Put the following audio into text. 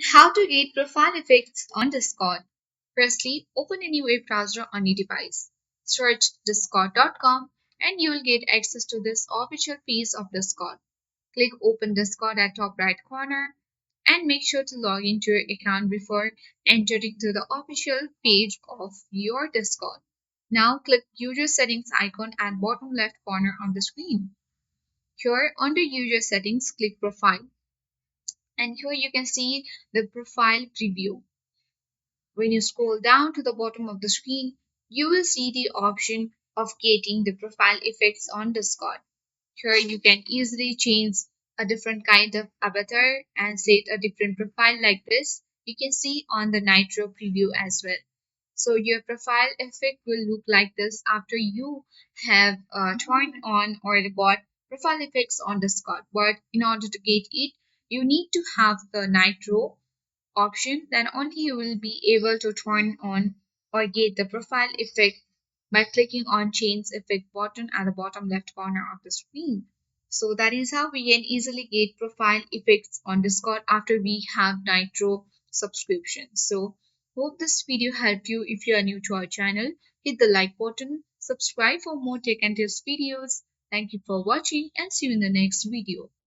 How to get profile effects on Discord. Firstly, open any web browser on your device. Search discord.com and you will get access to this official page of Discord. Click Open Discord at top right corner and make sure to log into your account before entering to the official page of your Discord. Now click User Settings icon at bottom left corner of the screen. Here under User Settings, click Profile and here you can see the profile preview. When you scroll down to the bottom of the screen, you will see the option of getting the profile effects on Discord. Here you can easily change a different kind of avatar and set a different profile like this. You can see on the Nitro preview as well. So your profile effect will look like this after you have turned on or bought profile effects on Discord. But in order to get it, you need to have the Nitro option, then only you will be able to turn on or get the profile effect by clicking on change effect button at the bottom left corner of the screen. So that is how we can easily get profile effects on Discord after we have Nitro subscription. So hope this video helped you. If you are new to our channel, hit the like button, subscribe for more tech and tips videos. Thank you for watching and see you in the next video.